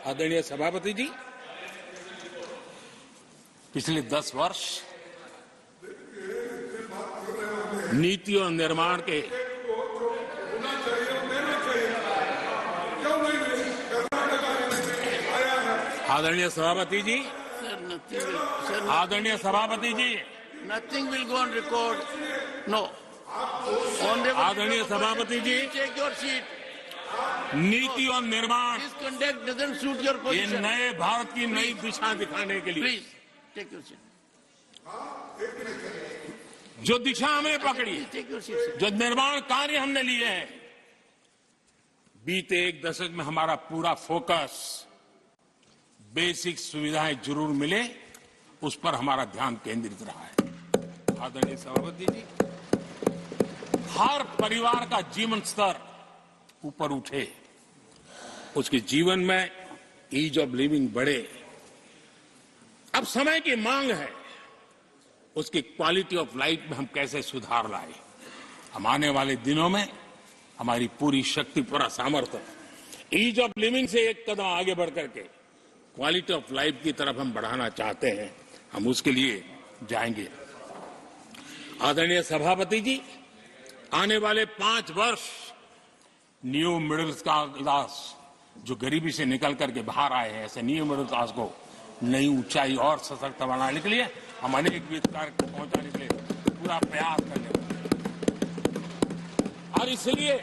आदरणीय सभापति जी, पिछले 10 वर्ष नीति और निर्माण के आदरणीय सभापति जी, आदरणीय सभापति जी, Nothing will go on record. No. आदरणीय सभापति जी, Take your seat. नीति और निर्माण This conduct doesn't suit your ये position. नए भारत की नई दिशा दिखाने के लिए Please take your seat. जो दिशा हमें पकड़ी, Please take your seat. Sir. जो निर्माण कार्य हमने लिए हैं, बीते 1 दशक में हमारा पूरा फोकस बेसिक सुविधाएं जरूर मिले उस पर हमारा ध्यान केंद्रित रहा है। आदरणीय सभापति जी, हर परिवार का जीवन स्तर ऊपर उठे, उसके जीवन में ईज ऑफ लिविंग बढ़े। अब समय की मांग है उसकी क्वालिटी ऑफ लाइफ में हम कैसे सुधार लाए। हम आने वाले दिनों में हमारी पूरी शक्ति, पूरा सामर्थ्य ईज ऑफ लिविंग से एक कदम आगे बढ़ करके क्वालिटी ऑफ लाइफ की तरफ हम बढ़ाना चाहते हैं। हम उसके लिए जाएंगे। आदरणीय सभापति जी, आने वाले 5 वर्ष न्यू मिडिल क्लास जो गरीबी से निकल करके बाहर आए हैं, ऐसे न्यू मिडिल क्लास को नई ऊंचाई और सशक्त बनाने के लिए हम अनेक वित्त कार्य पहुंचाने के लिए पूरा प्रयास करने वाले हैं। और इसलिए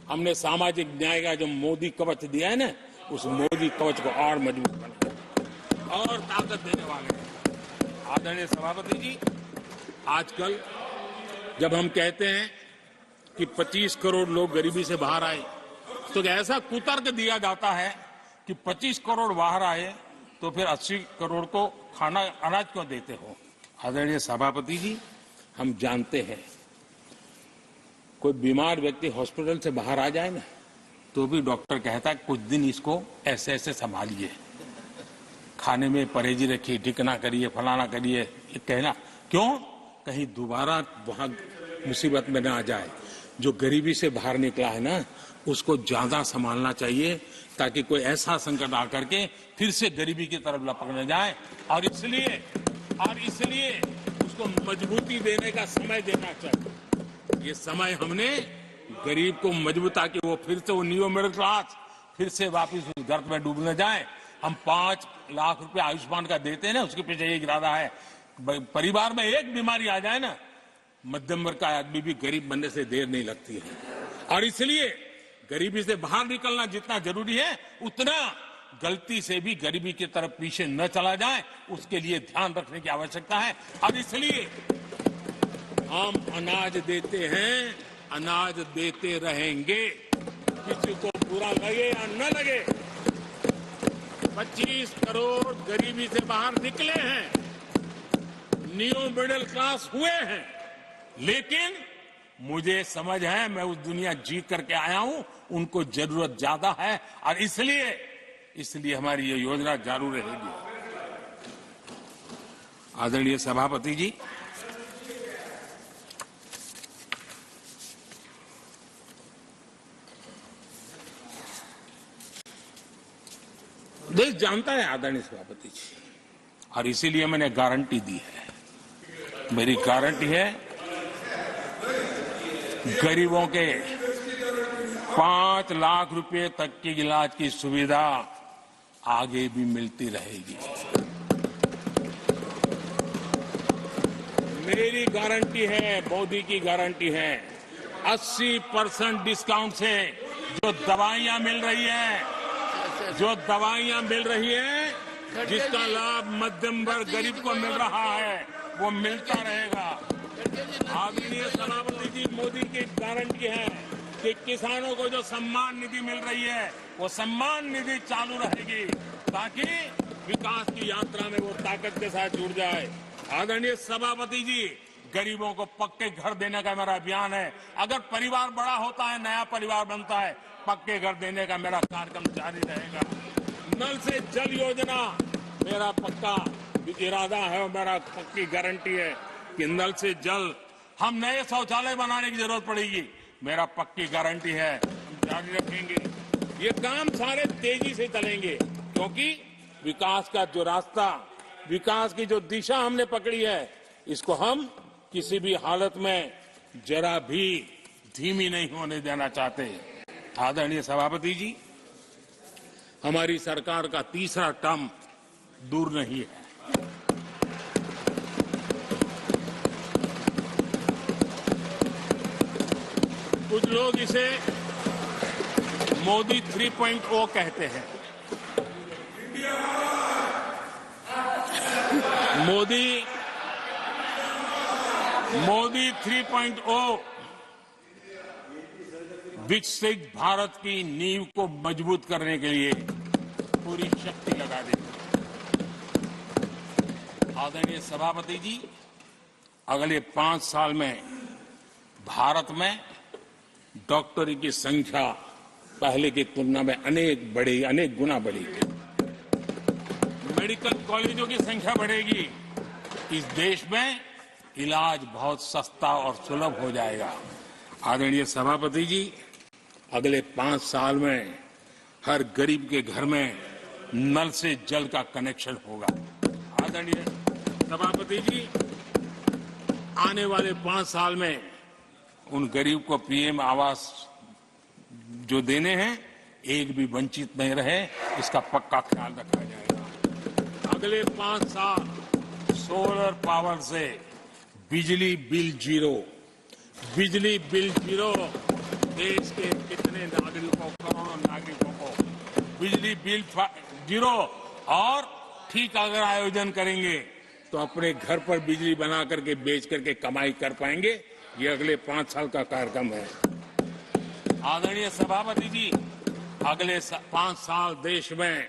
हमने सामाजिक न्याय का जो मोदी कवच दिया है ना, उस मोदी कवच को और मजबूत बनाए और ताकत देने वाले हैं। आदरणीय सभापति जी, आजकल जब हम कहते हैं कि 25 करोड़ लोग गरीबी से बाहर आए, तो ऐसा कुतर्क दिया जाता है कि 25 करोड़ बाहर आए तो फिर 80 करोड़ को खाना अनाज क्यों देते हो। आदरणीय सभापति जी, हम जानते हैं कोई बीमार व्यक्ति हॉस्पिटल से बाहर आ जाए ना, तो भी डॉक्टर कहता है कुछ दिन इसको ऐसे ऐसे संभालिए, खाने में परहेजी रखिए, ढिकना करिए, फलाना करिए। ये कहना क्यों? कहीं दोबारा वहां मुसीबत में ना आ जाए। जो गरीबी से बाहर निकला है ना, उसको ज्यादा संभालना चाहिए ताकि कोई ऐसा संकट आकर के फिर से गरीबी की तरफ लपक न जाए। और इसलिए उसको मजबूती देने का समय देना चाहिए। ये समय हमने गरीब को मजबूत, ताकि वो फिर से वो न्यू मिडिल क्लास फिर से वापिस उस गर्त में डूब न जाए। हम 5 लाख रुपए आयुष्मान का देते हैं ना, उसके पीछे एक इरादा है। परिवार में एक बीमारी आ जाए ना, मध्यम वर्ग का आदमी भी गरीब बनने से देर नहीं लगती है। और इसलिए गरीबी से बाहर निकलना जितना जरूरी है, उतना गलती से भी गरीबी की तरफ पीछे न चला जाए, उसके लिए ध्यान रखने की आवश्यकता है। और इसलिए हम अनाज देते हैं, अनाज देते रहेंगे, किसी को बुरा लगे या न लगे। 25 करोड़ गरीबी से बाहर निकले हैं, न्यू मिडिल क्लास हुए हैं, लेकिन मुझे समझ है, मैं उस दुनिया जीत करके आया हूं, उनको जरूरत ज्यादा है। और इसलिए हमारी ये योजना जारी रहेगी। आदरणीय सभापति जी, देश जानता है आदरणीय सभापति जी, और इसीलिए मैंने गारंटी दी है। मेरी गारंटी है गरीबों के 5 लाख रुपए तक की इलाज की सुविधा आगे भी मिलती रहेगी। मेरी गारंटी है, मोदी की गारंटी है। 80% डिस्काउंट से जो दवाइयां मिल रही है, जिसका लाभ मध्यम वर्ग गरीब को मिल रहा है, वो मिलता रहेगा। आदरणीय सभापति जी, मोदी की गारंटी है कि किसानों को जो सम्मान निधि मिल रही है, वो सम्मान निधि चालू रहेगी ताकि विकास की यात्रा में वो ताकत के साथ जुड़ जाए। आदरणीय सभापति जी, गरीबों को पक्के घर देने का मेरा अभियान है। अगर परिवार बड़ा होता है, नया परिवार बनता है, पक्के घर देने का मेरा कार्यक्रम जारी रहेगा। नल से जल योजना मेरा पक्का इरादा है और मेरा पक्की गारंटी है कि नल से जल, हम नए शौचालय बनाने की जरूरत पड़ेगी, मेरा पक्की गारंटी है, हम जारी रखेंगे। ये काम सारे तेजी से चलेंगे, क्योंकि विकास का जो रास्ता, विकास की जो दिशा हमने पकड़ी है, इसको हम किसी भी हालत में जरा भी धीमी नहीं होने देना चाहते। आदरणीय सभापति जी, हमारी सरकार का तीसरा टर्म दूर नहीं है। कुछ लोग इसे मोदी 3.0 कहते हैं। मोदी 3.0 विकसित भारत की नींव को मजबूत करने के लिए पूरी शक्ति लगा देगी। आदरणीय सभापति जी, अगले 5 साल में भारत में डॉक्टरी की संख्या पहले की तुलना में अनेक गुना बढ़ेगी। मेडिकल कॉलेजों की संख्या बढ़ेगी। इस देश में इलाज बहुत सस्ता और सुलभ हो जाएगा। आदरणीय सभापति जी, अगले 5 साल में हर गरीब के घर में नल से जल का कनेक्शन होगा। आदरणीय सभापति जी, आने वाले 5 साल में उन गरीब को पीएम आवास जो देने हैं, एक भी वंचित नहीं रहे, इसका पक्का ख्याल रखा जाएगा। अगले 5 साल सोलर पावर से बिजली बिल जीरो। देश के कितने नागरिकों, करोड़ों नागरिकों को बिजली बिल जीरो। और ठीक अगर आयोजन करेंगे तो अपने घर पर बिजली बना करके बेच करके कमाई कर पाएंगे। ये अगले 5 साल का कार्यक्रम है। आदरणीय सभापति जी, अगले 5 साल देश में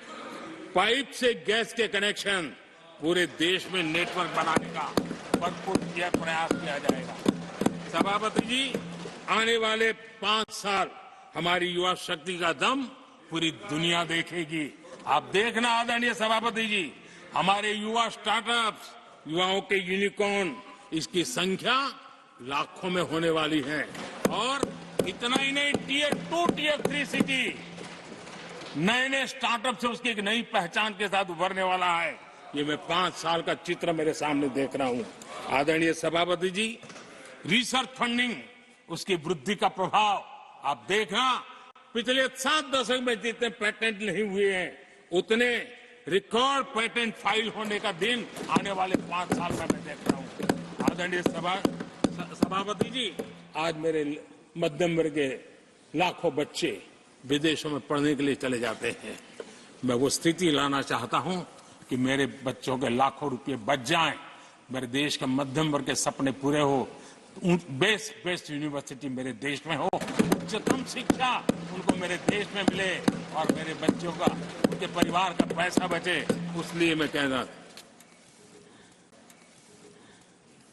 पाइप से गैस के कनेक्शन पूरे देश में नेटवर्क बनाने का भरपूर प्रयास किया जाएगा। सभापति जी, आने वाले 5 साल हमारी युवा शक्ति का दम पूरी दुनिया देखेगी। आप देखना आदरणीय सभापति जी, हमारे युवा स्टार्टअप्स, युवाओं के यूनिकॉर्न, इसकी संख्या लाखों में होने वाली है। और इतना ही नहीं, टियर 2, टियर 3 सिटी नए स्टार्टअप से उसकी एक नई पहचान के साथ उभरने वाला है। ये मैं 5 साल का चित्र मेरे सामने देख रहा हूं। आदरणीय सभापति जी, रिसर्च फंडिंग, उसकी वृद्धि का प्रभाव आप देखना। पिछले 7 दशक में जितने पेटेंट नहीं हुए हैं, उतने रिकॉर्ड पेटेंट फाइल होने का दिन आने वाले 5 साल में मैं देख रहा हूं। आदरणीय सभापति जी, आज मेरे मध्यम वर्ग के लाखों बच्चे विदेशों में पढ़ने के लिए चले जाते हैं। मैं वो स्थिति लाना चाहता हूं कि मेरे बच्चों के लाखों रुपए बच जाएं, मेरे देश के मध्यम वर्ग के सपने पूरे हो, बेस्ट यूनिवर्सिटी मेरे देश में हो, उच्चतम शिक्षा उनको मेरे देश में मिले और मेरे बच्चों का, उनके परिवार का पैसा बचे। इसलिए मैं कह रहा,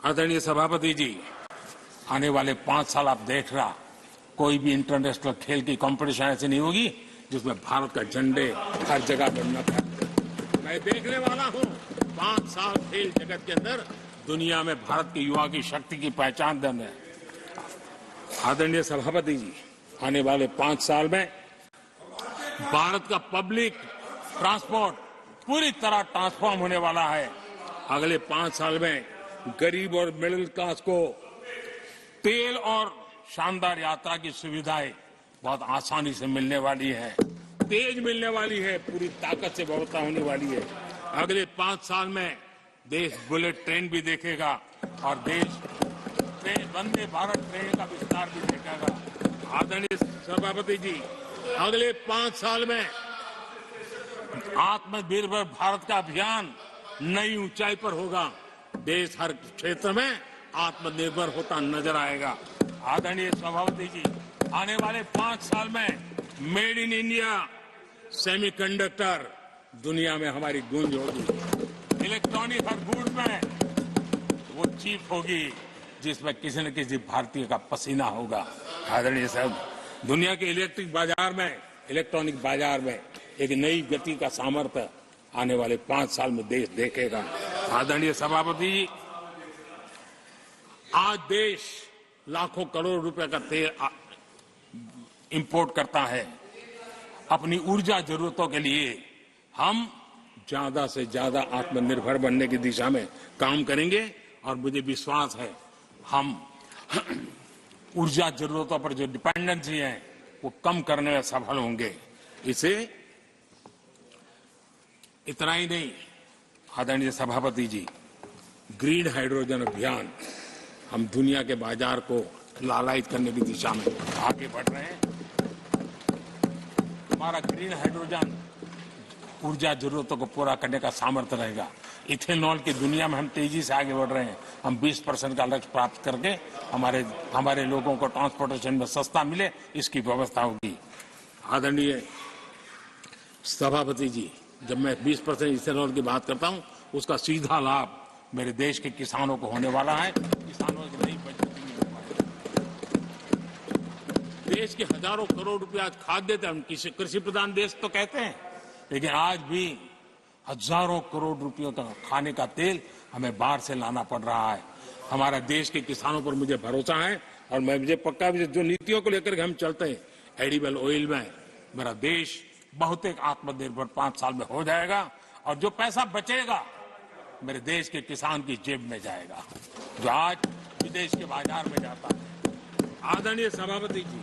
आदरणीय सभापति जी, आने वाले 5 साल आप देख रहा, कोई भी इंटरनेशनल खेल की कंपटीशन ऐसी नहीं होगी जिसमें भारत का झंडे हर जगह पर न फहरे। मैं देखने वाला हूं 5 साल खेल जगत के अंदर दुनिया में भारत के युवा की शक्ति की पहचान देने। आदरणीय सभापति जी, आने वाले 5 साल में भारत का पब्लिक ट्रांसपोर्ट पूरी तरह ट्रांसफॉर्म होने वाला है। अगले 5 साल में गरीब और मिडिल क्लास को तेल और शानदार यात्रा की सुविधाएं बहुत आसानी से मिलने वाली है, तेज मिलने वाली है, पूरी ताकत से व्यवस्था होने वाली है। अगले 5 साल में देश बुलेट ट्रेन भी देखेगा और देश वंदे भारत ट्रेन का विस्तार भी देखेगा। आदरणीय सभापति जी, अगले 5 साल में आत्मनिर्भर भारत का अभियान नई ऊंचाई पर होगा। देश हर क्षेत्र में आत्मनिर्भर होता नजर आएगा। आदरणीय सभापति जी, आने वाले 5 साल में मेड इन इंडिया सेमीकंडक्टर दुनिया में हमारी गूंज होगी। इलेक्ट्रॉनिक हर गुड्स में वो चीप होगी जिसमें किसी न किसी भारतीय का पसीना होगा। आदरणीय साहब, दुनिया के इलेक्ट्रॉनिक बाजार में एक नई गति का सामर्थ्य आने वाले 5 साल में देश देखेगा। आदरणीय सभापति जी, आज देश लाखों करोड़ रुपए का तेल इंपोर्ट करता है अपनी ऊर्जा जरूरतों के लिए हम ज्यादा से ज्यादा आत्मनिर्भर बनने की दिशा में काम करेंगे और मुझे विश्वास है हम ऊर्जा जरूरतों पर जो डिपेंडेंसी है वो कम करने में सफल होंगे। इसे इतना ही नहीं, आदरणीय सभापति जी, ग्रीन हाइड्रोजन अभियान हम दुनिया के बाजार को लालायित करने की दिशा में आगे बढ़ रहे हैं। हमारा ग्रीन हाइड्रोजन ऊर्जा जरूरतों को पूरा करने का सामर्थ्य रहेगा। इथेनॉल की दुनिया में हम तेजी से आगे बढ़ रहे हैं। हम 20% का लक्ष्य प्राप्त करके हमारे लोगों को ट्रांसपोर्टेशन में सस्ता मिले, इसकी व्यवस्था होगी। आदरणीय सभापति जी, जब मैं 20% इथेनॉल की बात करता हूं, उसका सीधा लाभ मेरे देश के किसानों को होने वाला है। किसानों की नई बचत देश के हजारों करोड़ रुपया आज खाद्य देते हैं। हम कृषि प्रधान देश तो कहते हैं, लेकिन आज भी हजारों करोड़ रुपयों का खाने का तेल हमें बाहर से लाना पड़ रहा है। हमारा देश के किसानों पर मुझे भरोसा है और मुझे पक्का जो नीतियों को लेकर के हम चलते हैं, एडिबल ऑयल में मेरा देश बहुत एक आत्मनिर्भर 5 साल में हो जाएगा और जो पैसा बचेगा मेरे देश के किसान की जेब में जाएगा, जो आज विदेश के बाजार में जाता है। आदरणीय सभापति जी,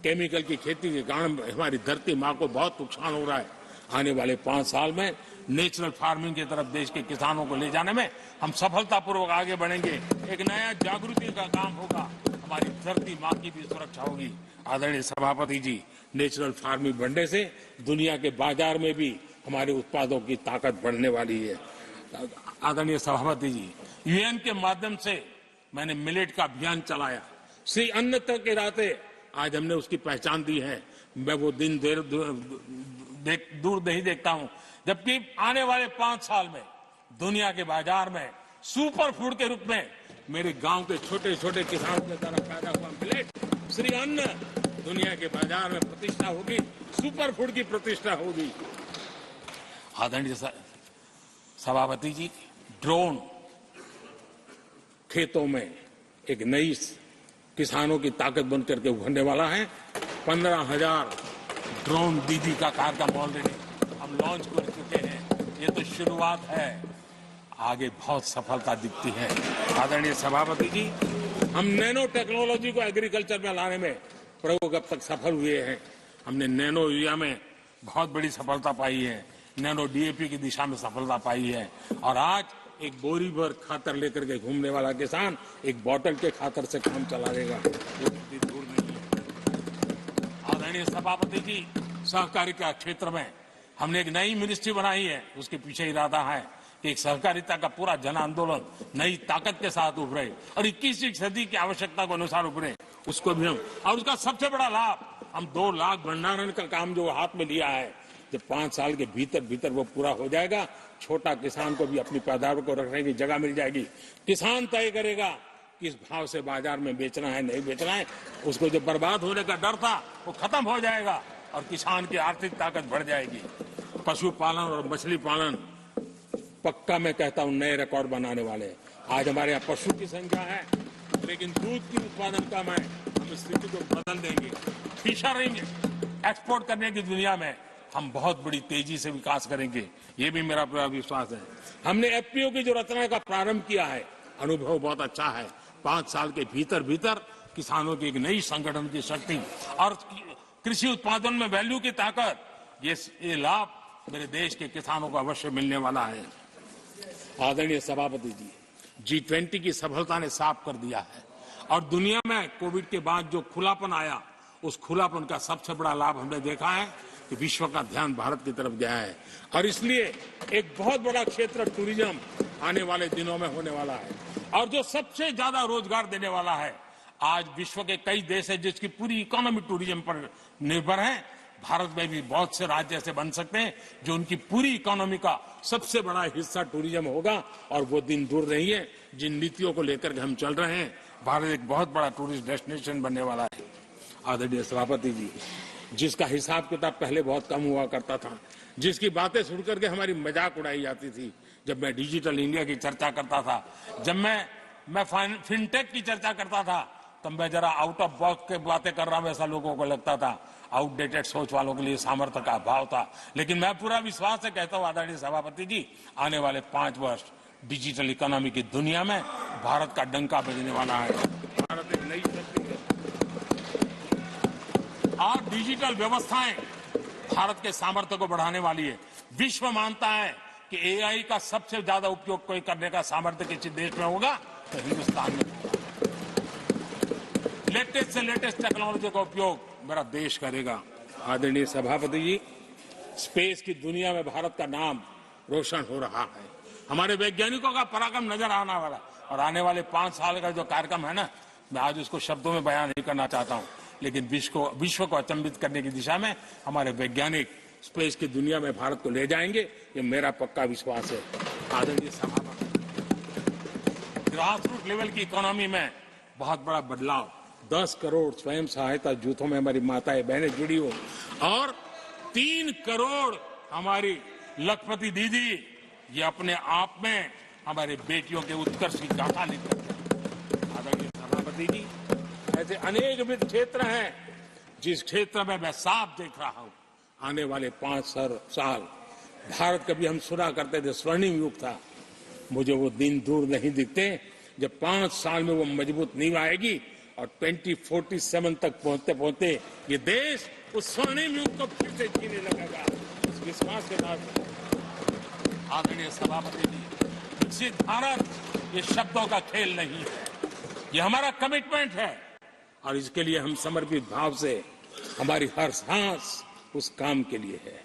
केमिकल की खेती के कारण हमारी धरती मां को बहुत नुकसान हो रहा है। आने वाले 5 साल में नेचुरल फार्मिंग की तरफ देश के किसानों को ले जाने में हम सफलतापूर्वक आगे बढ़ेंगे। एक नया जागृति का काम होगा, हमारी धरती मां की भी सुरक्षा होगी। आदरणीय सभापति जी, नेचुरल फार्मिंग बढ़ने से दुनिया के बाजार में भी हमारे उत्पादों की ताकत बढ़ने वाली है। आदरणीय सभापति जी, यूएन के माध्यम से मैंने मिलेट का अभियान चलाया। श्री अन्न तक के राते आज हमने उसकी पहचान दी है। मैं वो दिन दूर नहीं देखता हूं जबकि आने वाले 5 साल में दुनिया के बाजार में सुपर फूड के रूप में मेरे गांव के छोटे छोटे किसानों के द्वारा पैदा हुआ मिलेट, श्री अन्न, दुनिया के बाजार में प्रतिष्ठा होगी, सुपर फूड की प्रतिष्ठा होगी। आदरणीय सभापति जी, ड्रोन खेतों में एक नई किसानों की ताकत बनकर के उभरने वाला है। 15,000 ड्रोन दीदी का कार्यक्रम ऑलरेडी हम लॉन्च कर चुके हैं। ये तो शुरुआत है, आगे बहुत सफलता दिखती है। आदरणीय सभापति जी, हम नैनो टेक्नोलॉजी को एग्रीकल्चर में लाने में प्रयोग अब तक सफल हुए हैं। हमने नैनो यूरिया में बहुत बड़ी सफलता पाई है, नैनो डीएपी की दिशा में सफलता पाई है और आज एक बोरी भर खातर लेकर के घूमने वाला किसान एक बोतल के खातर से काम चला लेगा, वो दूर नहीं है। आदरणीय सभापति जी, सहकारिता क्षेत्र में हमने एक नई मिनिस्ट्री बनाई है। उसके पीछे इरादा है कि एक सहकारिता का पूरा जन आंदोलन नई ताकत के साथ उभरे और 21वीं सदी की आवश्यकता के अनुसार उभरे। उसको भी हम, और उसका सबसे बड़ा लाभ, हम 2 लाख भंडारण का काम जो हाथ में लिया है, जब 5 साल के भीतर वो पूरा हो जाएगा, छोटा किसान को भी अपनी पैदावार को रखने की जगह मिल जाएगी। किसान तय करेगा किस भाव से बाजार में बेचना है, नहीं बेचना है। उसको जो बर्बाद होने का डर था वो खत्म हो जाएगा और किसान की आर्थिक ताकत बढ़ जाएगी। पशुपालन और मछली पालन पक्का मैं कहता हूं नए रिकॉर्ड बनाने वाले। आज हमारे यहाँ पशु की संख्या है लेकिन दूध की उत्पादन कम है। हम इस स्थिति को बदल देंगे। फिशरिंग एक्सपोर्ट करने की दुनिया में हम बहुत बड़ी तेजी से विकास करेंगे, ये भी मेरा पूरा विश्वास है। हमने एफपीओ की जो रचना का प्रारंभ किया है, अनुभव बहुत अच्छा है। 5 साल के भीतर किसानों की एक नई संगठन की शक्ति और कृषि उत्पादन में वैल्यू की ताकत, ये लाभ मेरे देश के किसानों को अवश्य मिलने वाला है। आदरणीय सभापति जी, G20 की सफलता ने साफ कर दिया है और दुनिया में कोविड के बाद जो खुलापन आया, उस खुलापन का सबसे बड़ा लाभ हमने देखा है कि विश्व का ध्यान भारत की तरफ गया है और इसलिए एक बहुत बड़ा क्षेत्र टूरिज्म आने वाले दिनों में होने वाला है और जो सबसे ज्यादा रोजगार देने वाला है। आज विश्व के कई देश है जिसकी पूरी इकोनॉमी टूरिज्म पर निर्भर है। भारत में भी बहुत से राज्य ऐसे बन सकते हैं जो उनकी पूरी इकोनॉमी का सबसे बड़ा हिस्सा टूरिज्म होगा और वो दिन दूर नहीं है। जिन नीतियों को लेकर हम चल रहे हैं, भारत एक बहुत बड़ा टूरिस्ट डेस्टिनेशन बनने वाला है। आदरणीय सभापति जी, जिसका हिसाब किताब पहले बहुत कम हुआ करता था, जिसकी बातें सुन करके हमारी मजाक उड़ाई जाती थी, जब मैं डिजिटल इंडिया की चर्चा करता था, जब मैं फिनटेक की चर्चा करता था, तब मैं जरा आउट ऑफ बॉक्स के बातें कर रहा हूं ऐसा लोगों को लगता था। आउटडेटेड सोच वालों के लिए सामर्थ्य का अभाव था। लेकिन मैं पूरा विश्वास से कहता हूं आदरणीय सभापति जी, आने वाले 5 वर्ष डिजिटल इकोनॉमी की दुनिया में भारत का डंका बजने वाला है। भारत एक नई शक्ति है। आज डिजिटल व्यवस्थाएं भारत के सामर्थ्य को बढ़ाने वाली है। विश्व मानता है कि एआई का सबसे ज्यादा उपयोग कोई करने का सामर्थ्य किसी देश में होगा तो हिंदुस्तान में होगा। लेटेस्ट से लेटेस्ट टेक्नोलॉजी का उपयोग मेरा देश करेगा। आदरणीय सभापति जी, स्पेस की दुनिया में भारत का नाम रोशन हो रहा है। हमारे वैज्ञानिकों का पराक्रम नजर आने वाला, और आने वाले 5 साल का जो कार्यक्रम है ना, मैं आज उसको शब्दों में बयान नहीं करना चाहता हूं, लेकिन विश्व को अचंभित करने की दिशा में हमारे वैज्ञानिक स्पेस की दुनिया में भारत को ले जाएंगे, ये मेरा पक्का विश्वास है। आदरणीय सभापति, ग्रास रूट लेवल की इकोनॉमी में बहुत बड़ा बदलाव, 10 करोड़ स्वयं सहायता जूथों में हमारी माताएं बहनें जुड़ी हो, और 3 करोड़ हमारी लखपति दीदी, ये अपने आप में हमारे बेटियों के उत्कर्ष की गाथा लिखकर हैं। आदरणीय सभापति जी, ऐसे अनेक विविध क्षेत्र हैं जिस क्षेत्र में मैं साफ देख रहा हूं आने वाले 5 साल भारत, कभी हम सुना करते थे स्वर्णिम युग था, मुझे वो दिन दूर नहीं दिखते जब 5 साल में वो मजबूत नींव आएगी और 2047 तक पहुंचते पहुंचते ये देश उस स्वर्णिम युग को फिर से जीने लगेगा। इस विश्वास के साथ आदरणीय सभापति जी, विकसित भारत ये शब्दों का खेल नहीं है, ये हमारा कमिटमेंट है, और इसके लिए हम समर्पित भाव से, हमारी हर सांस उस काम के लिए है,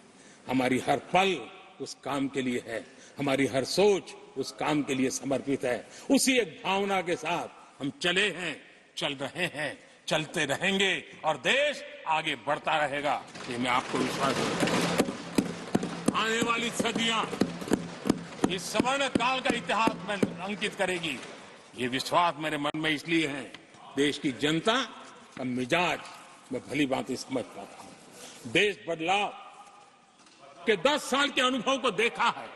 हमारी हर पल उस काम के लिए है, हमारी हर सोच उस काम के लिए समर्पित है। उसी एक भावना के साथ हम चले हैं, चल रहे हैं, चलते रहेंगे, और देश आगे बढ़ता रहेगा, ये मैं आपको विश्वास देता हूं। आने वाली सदियां इस स्वर्ण काल का इतिहास में अंकित करेगी, ये विश्वास मेरे मन में इसलिए है, देश की जनता का मिजाज मैं भली भांति समझ पाता हूं। देश बदलाव के 10 साल के अनुभव को देखा है,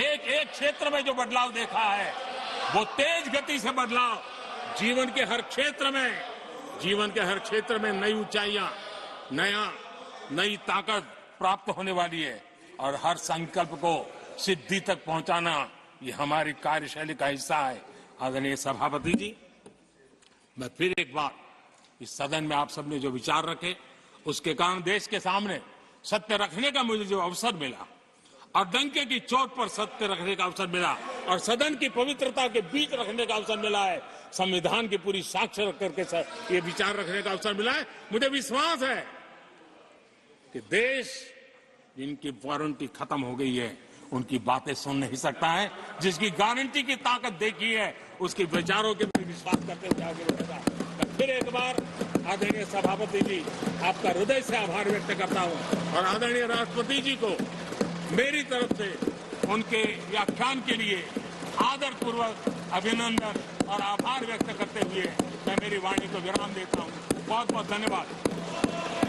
एक एक क्षेत्र में जो बदलाव देखा है, वो तेज गति से बदलाव जीवन के हर क्षेत्र में नई ऊंचाइयां, नई ताकत प्राप्त होने वाली है, और हर संकल्प को सिद्धि तक पहुंचाना ये हमारी कार्यशैली का हिस्सा है। आदरणीय सभापति जी, मैं फिर एक बार इस सदन में आप सबने जो विचार रखे, उसके कारण देश के सामने सत्य रखने का मुझे जो अवसर मिला, और डंके की चोट पर सत्य रखने का अवसर मिला, और सदन की पवित्रता के बीच रखने का अवसर मिला है, संविधान की पूरी साक्ष्य रख करके ये विचार रखने का अवसर मिला है। मुझे विश्वास है कि देश जिनकी वारंटी खत्म हो गई है, उनकी बातें सुन नहीं सकता है, जिसकी गारंटी की ताकत देखी है, उसके विचारों के भी विश्वास करते हुए आगे बढ़ेगा। मैं फिर एक बार आदरणीय सभापति जी, आपका हृदय से आभार व्यक्त करता हूं, और आदरणीय राष्ट्रपति जी को मेरी तरफ से उनके व्याख्यान के लिए आदरपूर्वक अभिनंदन और आभार व्यक्त करते हुए मैं मेरी वाणी को विराम देता हूं। बहुत बहुत धन्यवाद।